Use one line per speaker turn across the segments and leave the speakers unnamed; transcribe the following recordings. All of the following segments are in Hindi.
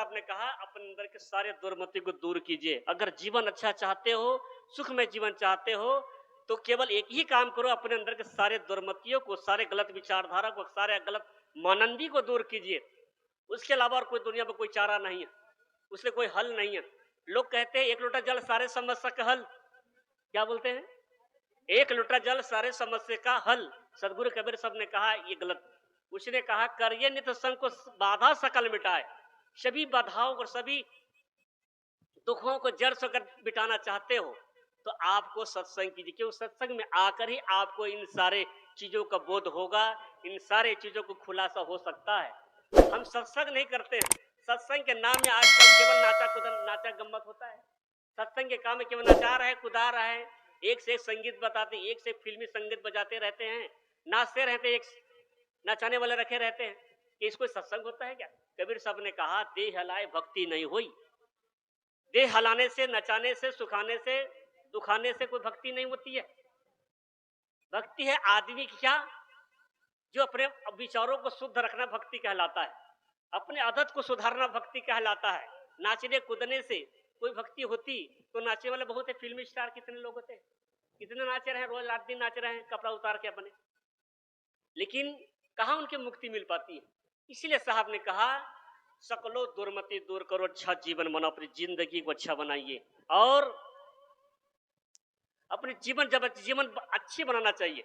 साहब ने कहा अपने अंदर के सारे दुर्मति को दूर कीजिए। अगर जीवन अच्छा चाहते हो, सुखमय जीवन चाहते हो, तो केवल एक ही काम करो, अपने अंदर के सारे दुर्मतियों को, सारे गलत विचारधारा को, सारे गलत मानंदी को दूर कीजिए। उसके अलावा और कोई दुनिया में कोई चारा नहीं है, उससे कोई हल नहीं है। लोग कहते हैं एक लोटा जल सारे समस्या का हल। क्या बोलते हैं? एक लोटा जल सारे समस्या का हल। सदगुरु कबीर साहब ने कहा ये गलत। उसने कहा करिए नित संग को बाधा सकल मिटाए। सभी बाधाओं को, सभी दुखों को जड़ से अगर मिटाना चाहते हो तो आपको सत्संग कीजिए, क्योंकि सत्संग में आकर ही आपको इन सारे चीजों का बोध होगा, इन सारे चीजों को खुलासा हो सकता है। हम सत्संग नहीं करते हैं। सत्संग के नाम में आजकल केवल नाचा गम्मत होता है। सत्संग के काम में केवल नचा रहे, कुदा रहे, एक से एक संगीत बताते, एक से एक फिल्मी संगीत बजाते रहते हैं, नाचते रहते, एक नचाने वाले रखे रहते हैं। कि इसको सत्संग होता है क्या? कबीर साहब ने कहा देह हलाए भक्ति नहीं हुई। देह हलाने से, नचाने से, सुखाने से, दुखाने से कोई भक्ति नहीं होती है। भक्ति है आदमी की क्या, जो अपने विचारों को शुद्ध रखना भक्ति कहलाता है। अपने आदत को सुधारना भक्ति कहलाता है। नाचने कूदने से कोई भक्ति होती तो नाचने वाले बहुत है। फिल्मी स्टार कितने लोग होते हैं, कितने नाचे रहे हैं, रोज 8 दिन नाच रहे हैं कपड़ा उतार के अपने, लेकिन कहाँ उनकी मुक्ति मिल पाती है। इसीलिए साहब ने कहा सकलो दुर्मति दूर करो, अच्छा जीवन बनाओ, अपनी जिंदगी को अच्छा बनाइए। और अपने जीवन अच्छी बनाना चाहिए।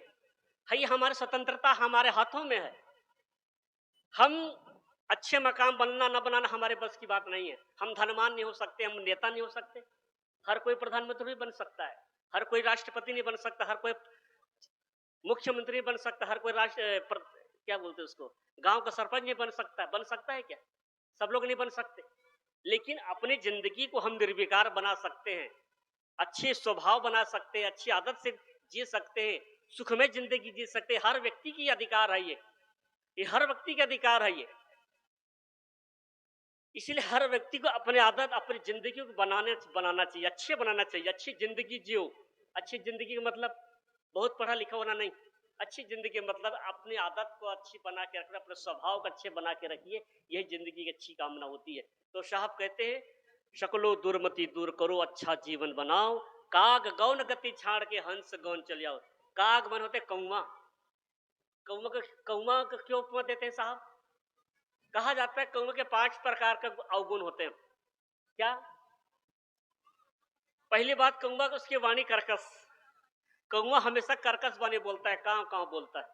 है हमारी स्वतंत्रता हमारे हाथों में है। हम अच्छे मकाम बनना न बनाना हमारे बस की बात नहीं है। हम धनवान नहीं हो सकते, हम नेता नहीं हो सकते। हर कोई प्रधानमंत्री नहीं बन सकता है, हर कोई राष्ट्रपति नहीं बन सकता, हर कोई मुख्यमंत्री बन सकता, हर कोई क्या बोलते उसको, गांव का सरपंच नहीं बन सकता है क्या? सब लोग नहीं बन सकते। लेकिन अपनी जिंदगी को हम निर्विकार बना सकते हैं, अच्छे स्वभाव बना सकते हैं, अच्छी आदत से जी सकते हैं, सुखमय जिंदगी जी सकते हैं। हर व्यक्ति की अधिकार है ये हर व्यक्ति का अधिकार है ये। इसलिए हर व्यक्ति को अपने आदत, अपनी जिंदगी को बनाना चाहिए, अच्छे बनाना चाहिए। अच्छी जिंदगी जियो। अच्छी जिंदगी का मतलब बहुत पढ़ा लिखा होना नहीं। अच्छी जिंदगी मतलब अपनी आदत को अच्छी बना के रखना, अपने स्वभाव को अच्छे बना के रखिए, यही जिंदगी की अच्छी कामना होती है। तो साहब कहते हैं शकलो दुर्मति दूर करो, अच्छा जीवन बनाओ। काग गौन गति छाड़ के हंस गौन चल जाओ। काग मन होते कौवा। कौवा का क्यों उपमा देते हैं साहब? कहा जाता है कौवे के 5 प्रकार का अवगुण होते हैं। क्या? पहली बात, कौवा उसकी वाणी कर्कश। कौवा हमेशा कर्कश वाणी बोलता है, काव काव बोलता है।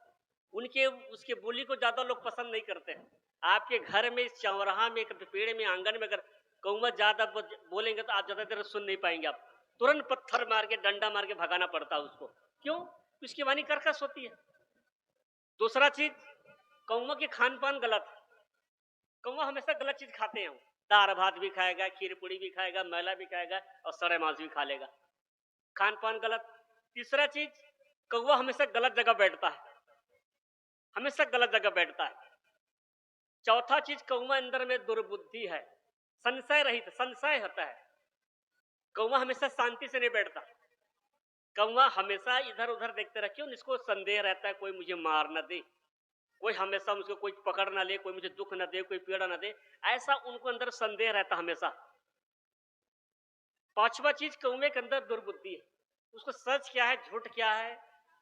उसके बोली को ज्यादा लोग पसंद नहीं करते हैं। आपके घर में, चौराहा में, पेड़ में, आंगन में अगर कौवा ज्यादा बोलेंगे तो आप ज्यादा देर सुन नहीं पाएंगे। आप तुरंत पत्थर मार के, डंडा मार के भगाना पड़ता है उसको। क्यों? उसकी वाणी कर्कश होती है। दूसरा चीज, कौवा की खान पान गलत है। कौवा हमेशा गलत चीज खाते हैं। दाल भात भी खाएगा, खीर पूड़ी भी खाएगा, मैला भी खाएगा और सड़े मांस भी खा लेगा। खान पान गलत। तीसरा चीज, कौवा हमेशा गलत जगह बैठता है, हमेशा गलत जगह बैठता है। चौथा चीज, कौवा अंदर में दुर्बुद्धि है, संशय रहित, संशय होता है। कौवा हमेशा शांति से नहीं बैठता। कौवा हमेशा इधर उधर देखते रहे। क्यों? इसको संदेह रहता है कोई मुझे मार न दे, कोई हमेशा मुझको कोई पकड़ ना ले, कोई मुझे दुख न दे, कोई पीड़ा न दे, ऐसा उनको अंदर संदेह रहता हमेशा। पांचवा चीज, कौवे के अंदर दुर्बुद्धि है। उसको सच क्या है, झूठ क्या है,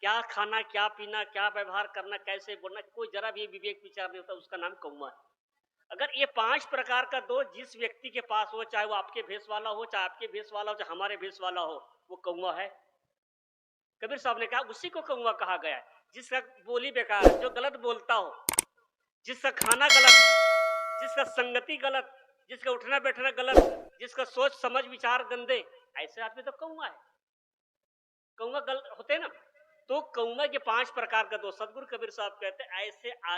क्या खाना, क्या पीना, क्या व्यवहार करना, कैसे बोलना, कोई जरा भी विवेक विचार नहीं होता। उसका नाम कौवा है। अगर ये 5 प्रकार का दोष जिस व्यक्ति के पास हो, चाहे वो आपके भेष वाला हो, चाहे आपके भेष वाला हो, चाहे हमारे भेष वाला हो, वो कौवा है। कबीर साहब ने कहा उसी को कौवा कहा गया है, जिसका बोली बेकार है, जो गलत बोलता हो, जिसका खाना गलत, जिसका संगति गलत, जिसका उठना बैठना गलत, जिसका सोच समझ विचार गंदे, ऐसे आदमी तो कौवा है। कौवा गलत होते ना। तो कौवा के 5 प्रकार का दोष सदगुरु कबीर साहब कहते हैं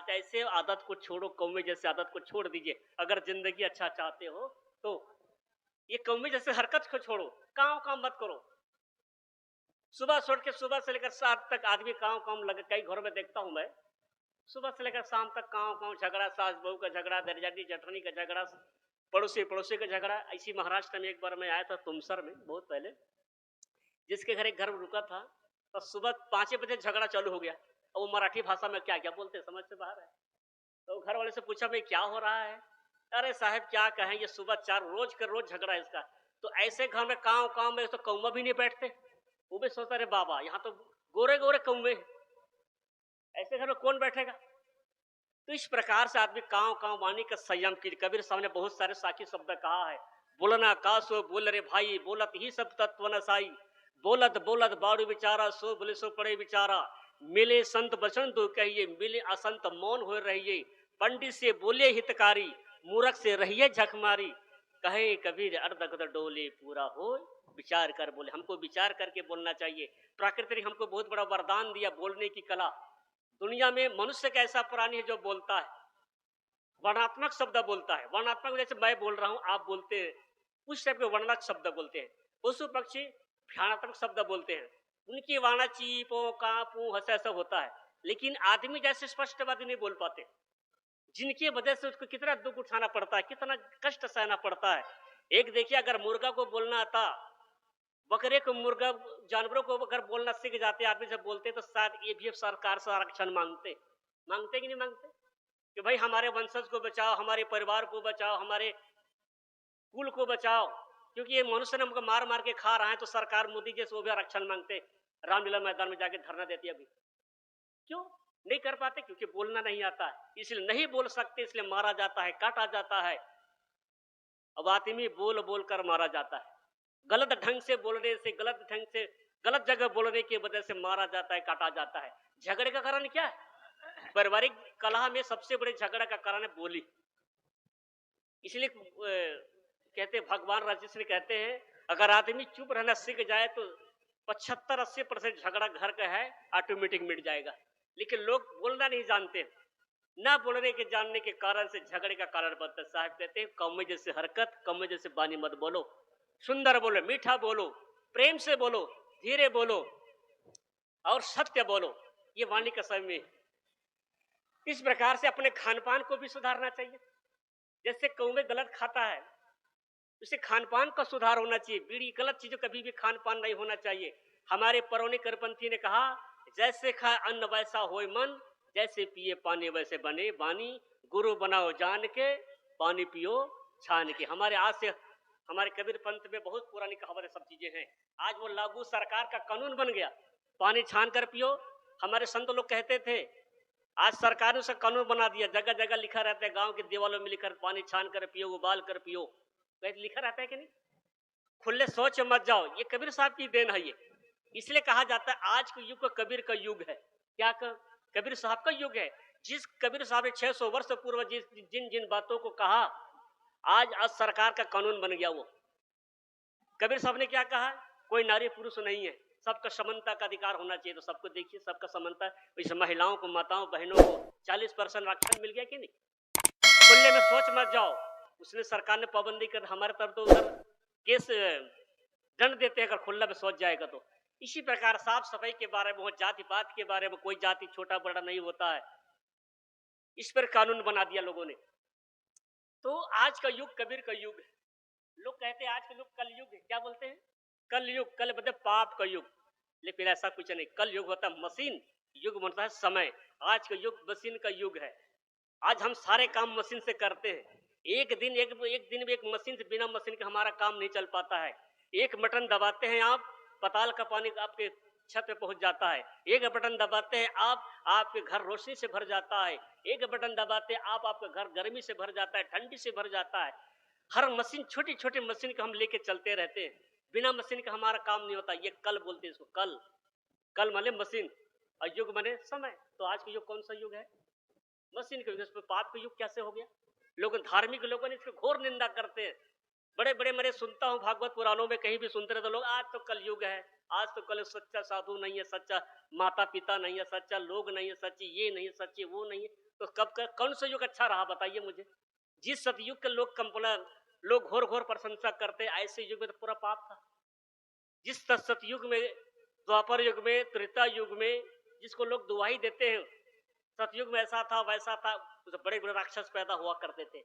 ऐसे आदत को छोड़ो, कौवे जैसे आदत को छोड़ दीजिए अगर जिंदगी अच्छा चाहते हो तो। ये कौवे जैसे हरकत को छोड़ो, काम मत करो। सुबह से लेकर शाम तक आदमी काम लगे। कई घरों में देखता हूं मैं, सुबह से लेकर शाम तक काम झगड़ा, सास बहू का झगड़ा, दरजादी जठनी का झगड़ा, पड़ोसी का झगड़ा। ऐसी महाराष्ट्र में एक बार मैं आया था, तुमसर में, बहुत पहले, जिसके घर एक घर रुका था तो सुबह 5 बजे झगड़ा चालू हो गया। और वो मराठी भाषा में क्या क्या बोलते समझ से बाहर है। तो घर वाले से पूछा भाई क्या हो रहा है? अरे साहब क्या कहें, ये सुबह 4 रोज का रोज झगड़ा है इसका। तो ऐसे घर में गाँव-गाँव में तो कौवा भी नहीं बैठते। वो भी सोचता अरे बाबा यहाँ तो गोरे-गोरे कौवे हैं, ऐसे घर में कौन बैठेगा? तो इस प्रकार से आदमी काँव-काँव वाणी का संयम कीजिए। कबीर साहब ने बहुत सारे साखी शब्द कहा है। बोलना का सो बोल रे भाई, बोलत ही सब तत्व न साई। बोलत बोलत बारू विचारा, सो बोले सो पड़े विचारा। मिले संत बचन दो कहिए, मिले असंत मौन हो रहिए। पंडित से बोले हितकारी, मूर्ख से रहिए झकमारी। कहे कबीर अर्धगत डोले पूरा हो, विचार कर बोले। हमको विचार करके बोलना चाहिए। प्रकृति ने हमको बहुत बड़ा वरदान दिया, बोलने की कला। दुनिया में मनुष्य का ऐसा प्राणी है जो बोलता है, वर्णात्मक शब्द बोलता है। वर्णात्मक जैसे मैं बोल रहा हूं, आप बोलते हैं, उस टाइप के वर्णात्मक शब्द बोलते हैं। पशु पक्षी ध्यानात्मक शब्द बोलते हैं, उनकी वाणा ची पो का पू हंस ऐसा होता है। लेकिन आदमी जैसे स्पष्टवादी नहीं बोल पाते, जिनकी वजह से उसको कितना दुख उठाना पड़ता है, कितना कष्ट सहना पड़ता है। एक देखिए, अगर मुर्गा को बोलना आता, बकरे को, मुर्गा, जानवरों को अगर बोलना सीख जाते, आदमी से बोलते, तो शायद ये भी सरकार से आरक्षण मांगते। मांगते कि नहीं मांगते कि भाई हमारे वंशज को बचाओ, हमारे परिवार को बचाओ, हमारे कुल को बचाओ, क्योंकि ये मनुष्य ने हमको मार मार के खा रहा है। तो सरकार मोदी जैसे वो भी आरक्षण मांगते, रामलीला मैदान में जाके धरना देती। अभी क्यों नहीं कर पाते? क्योंकि बोलना नहीं आता है, इसलिए नहीं बोल सकते, इसलिए मारा जाता है, काटा जाता है। अब आदमी बोल बोल कर मारा जाता है, गलत ढंग से बोलने से, गलत ढंग से, गलत जगह बोलने की वजह से मारा जाता है, काटा जाता है। झगड़े का कारण क्या है? पारिवारिक कलह में सबसे बड़े झगड़ा का कारण है बोली। इसलिए कहते हैं, भगवान राजेश ने कहते हैं, अगर आदमी चुप रहना सीख जाए तो 75-80% झगड़ा घर का है ऑटोमेटिक मिट जाएगा। लेकिन लोग बोलना नहीं जानते, ना बोलने के जानने के कारण से झगड़े का कारण बनता है। साहब कहते हैं, कौवे जैसे हरकत, कौवे जैसे बानी मत बोलो। सुंदर बोलो, मीठा बोलो, प्रेम से बोलो, धीरे बोलो और सत्य बोलो। ये वाणी का समय है। इस प्रकार से अपने खान पान को भी सुधारना चाहिए। जैसे कौवे गलत खाता है, उसे खान पान का सुधार होना चाहिए। बीड़ी, गलत चीजों कभी भी खान पान नहीं होना चाहिए। हमारे पौराणिक करपंथी ने कहा, जैसे खाए अन्न वैसा होए मन, जैसे पिए पानी वैसे बने वाणी। गुरु बनाओ जान के, पानी पियो छान के। हमारे आज से, हमारे कबीर पंथ में बहुत पुरानी कहावत सब चीजें हैं। आज वो लागू सरकार का कानून बन गया, पानी छान कर पियो। हमारे संत लोग कहते थे, आज सरकार ने उसका कानून बना दिया, जगह जगह लिखा रहता है, गांव के दीवालों में लिखा, पानी छान कर पियो, उबाल कर पियो। लिखा रहता है कि नहीं? खुले शौच मत जाओ। ये कबीर साहब की देन है। ये इसलिए कहा जाता है आज का युग कबीर का युग है। क्या कबीर साहब का युग है। जिस कबीर साहब ने 600 वर्ष पूर्व जिन जिन बातों को कहा, आज सरकार का कानून बन गया। वो कबीर साहब ने क्या कहा, कोई नारी पुरुष नहीं है, सबका समानता का अधिकार होना चाहिए। तो सबको देखिए, सबका समानता। इस महिलाओं को, माताओं बहनों को 40% आरक्षण मिल गया कि नहीं? खुले में सोच मत जाओ। उसने, सरकार ने पाबंदी कर, हमारे तरफ तो उधर केस दंड देते हैं अगर खुला में सोच जाएगा तो। इसी प्रकार साफ सफाई के बारे में, जाति पात के बारे में, कोई जाति छोटा बड़ा नहीं होता है, इस पर कानून बना दिया लोगों ने। तो आज का युग कबीर का युग है। लोग कहते हैं आज का युग कल युग है। क्या बोलते हैं? कल युग। कल मतलब पाप का युग। लेकिन ऐसा कुछ नहीं। कल युग होता है मशीन, युग बनता है समय। आज का युग मशीन का युग है। आज हम सारे काम मशीन से करते हैं। एक दिन में एक मशीन से, बिना मशीन के हमारा काम नहीं चल पाता है। एक बटन दबाते हैं आप, पताल का पानी आपके छत पे पहुंच जाता है। एक बटन दबाते हैं आप, आपके घर रोशनी से भर जाता है। एक बटन दबाते हैं आप, आपका घर गर्मी से भर जाता है, ठंडी से भर जाता है। हर मशीन, छोटी छोटी मशीन को हम लेके चलते रहते हैं। बिना मशीन का हमारा काम नहीं होता। ये कल बोलते हैं इसको, कल। कल माने मशीन और युग माने समय। तो आज का युग कौन सा युग है? मशीन के युग। पाप का युग कैसे हो गया? लोग, धार्मिक लोगों ने इसकी घोर निंदा करते हैं। बड़े बड़े मेरे सुनता हूँ भागवत पुराणों में कहीं भी सुनते रहते लोग, आज तो कल युग है, आज तो कल सच्चा साधु नहीं है, सच्चा माता पिता नहीं है, सच्चा लोग नहीं है, सच्ची ये नहीं है, सच्ची वो नहीं है। तो कौन सा युग अच्छा रहा बताइए मुझे? जिस सतयुग के लोग घोर घोर प्रशंसा करते, ऐसे युग में तो पूरा पाप था। जिस सतयुग में, द्वापर युग में, त्रेता युग में जिसको लोग दुहाई देते हैं, सतयुग में ऐसा था वैसा था, तो बड़े बड़े राक्षस पैदा हुआ करते थे।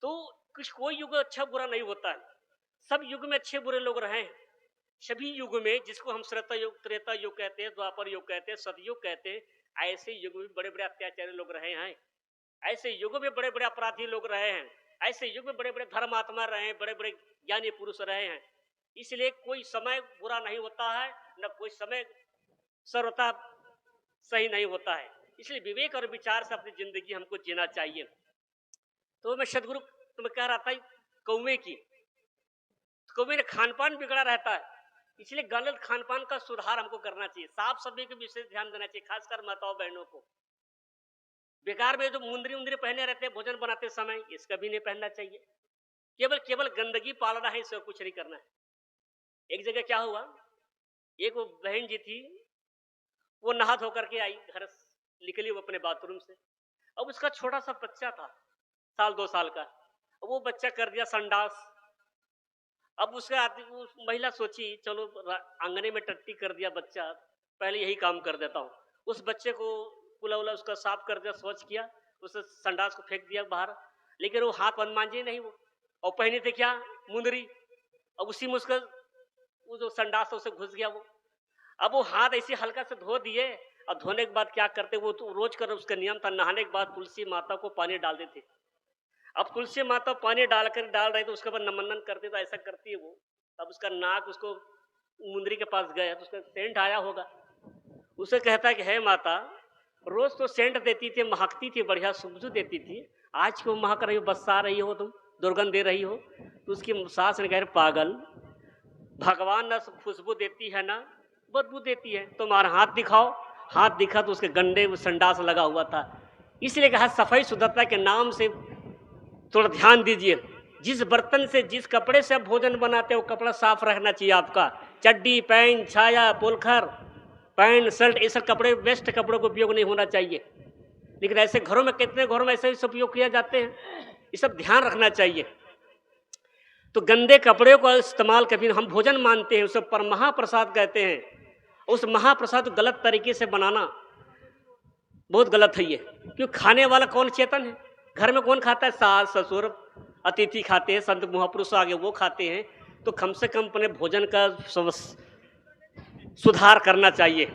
तो कुछ कोई युग अच्छा बुरा नहीं होता है। सब युग में अच्छे बुरे लोग रहे हैं। सभी युग में, जिसको हम त्रेता युग कहते हैं, द्वापर युग कहते हैं, सतयुग कहते हैं, ऐसे युग में बड़े बड़े अत्याचारी लोग रहे हैं। ऐसे युगों में बड़े बड़े अपराधी लोग रहे हैं, ऐसे युग में बड़े बड़े धर्मात्मा रहे हैं, बड़े बड़े ज्ञानी पुरुष रहे हैं। इसलिए कोई समय बुरा नहीं होता है, न कोई समय सर्वथा सही नहीं होता है। इसलिए विवेक और विचार से अपनी जिंदगी हमको जीना चाहिए। तो मैं सदगुरु तुम्हें कह रहा था कौवे की, कौवे ने खान पान बिगड़ा रहता है, इसलिए गलत खान पान का सुधार हमको करना चाहिए। साफ सफाई के विशेष ध्यान देना चाहिए, खासकर माताओं बहनों को। बेकार में जो मुंदरी उंदरी पहने रहते हैं भोजन बनाते समय, इसका भी नहीं पहनना चाहिए। केवल केवल गंदगी पालना है, इससे कुछ नहीं करना है। एक जगह क्या हुआ, एक वो बहन जी थी, वो नहा धो करके आई, घर निकली वो अपने बाथरूम से। अब उसका छोटा सा बच्चा था, साल 2 साल का। अब वो बच्चा कर दिया संडास। अब उसका उस महिला सोची चलो आंगने में टट्टी कर दिया बच्चा, पहले यही काम कर देता हूँ। उस बच्चे को कुला उला उसका साफ कर दिया, स्वच्छ किया, उस संडास को फेंक दिया बाहर। लेकिन वो हाथ मांझे नहीं वो, और पहने थे क्या, मुंदरी। अब उसी में उसका वो जो संडास था उसे घुस गया वो। अब वो हाथ ऐसे हल्का से धो दिए, और धोने के बाद क्या करते, वो तो रोज कर उसका नियम था, नहाने के बाद तुलसी माता को पानी डाल देते। अब तुलसी माता पानी डाल रहे तो उसके बाद नमन करते, तो ऐसा करती है वो। अब उसका नाक उसको मुंदरी के पास गया तो उसका सेंट आया होगा। उसे कहता है कि है माता, रोज तो सेंट देती थी, महकती थी, बढ़िया खुशबू देती थी, आज क्यों महक रही हो, बसा रही हो तुम, दुर्गंध दे रही हो। तो उसकी सास ने कहा पागल, भगवान ना खुशबू देती है ना बदबू देती है, तुम्हारा हाथ दिखाओ। हाथ दिखा तो उसके गंडे संडास लगा हुआ था। इसलिए कहा सफाई शुद्धता के नाम से थोड़ा ध्यान दीजिए। जिस बर्तन से, जिस कपड़े से आप भोजन बनाते हो, कपड़ा साफ रखना चाहिए आपका। चड्डी, पैंट, छाया, पोलखर, पैंट, शर्ट, ये सब कपड़े, वेस्ट कपड़ों का उपयोग नहीं होना चाहिए। लेकिन ऐसे घरों में, कितने घरों में ऐसे सब उपयोग किया जाते हैं, ये सब ध्यान रखना चाहिए। तो गंदे कपड़े को इस्तेमाल कभी, हम भोजन मानते हैं, उसे पर महाप्रसाद कहते हैं। उस महाप्रसाद को गलत तरीके से बनाना बहुत गलत है ये। क्यों, खाने वाला कौन चेतन है? घर में कौन खाता है? सास ससुर, अतिथि खाते हैं, संत महापुरुष आगे वो खाते हैं। तो कम से कम अपने भोजन का सुधार करना चाहिए।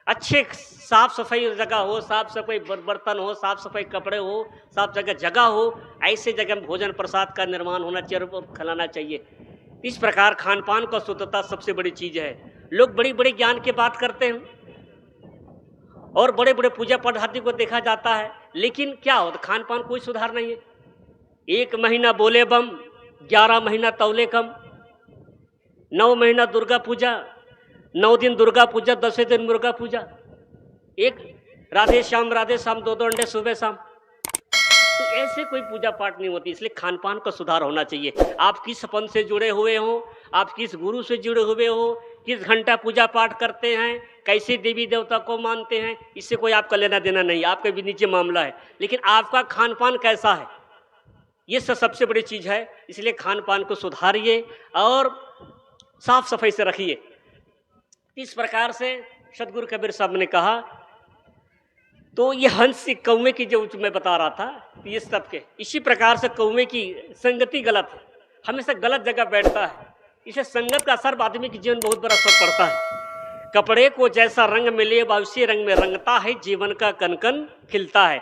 अच्छे साफ सफाई जगह हो, साफ सफाई बर्तन हो, साफ सफाई कपड़े हो, साफ जगह हो, ऐसे जगह में भोजन प्रसाद का निर्माण होना चाहिए और खिलाना चाहिए। इस प्रकार खान पान का शुद्धता सबसे बड़ी चीज है। लोग बड़ी बड़ी ज्ञान की बात करते हैं और बड़े बड़े पूजा पद्धति को देखा जाता है, लेकिन क्या होता, खान पान कोई सुधार नहीं है। 1 महीना बोले बम, 11 महीना तौले कम, 9 महीना दुर्गा पूजा, 9 दिन दुर्गा पूजा, 10वें दिन मुर्गा पूजा, एक राधे श्याम 2 अंडे सुबह शाम। तो ऐसे कोई पूजा पाठ नहीं होती। इसलिए खान पान का सुधार होना चाहिए। आप किस पंथ से जुड़े हुए हो, आप किस गुरु से जुड़े हुए हो, किस घंटा पूजा पाठ करते हैं, कैसे देवी देवता को मानते हैं, इससे कोई आपका लेना देना नहीं, आपके भी नीचे मामला है। लेकिन आपका खान पान कैसा है, ये सबसे बड़ी चीज है। इसलिए खान पान को सुधारिए और साफ सफाई से रखिए। इस प्रकार से सदगुरु कबीर साहब ने कहा। तो ये हंस कौवे की जो मैं बता रहा था, ये सब के इसी प्रकार से कौवे की संगति गलत है, हमेशा गलत जगह बैठता है। इसे संगत का असर आदमी के जीवन बहुत बड़ा असर पड़ता है। कपड़े को जैसा रंग मिले उसी रंग में रंगता है, जीवन का कन कन खिलता है।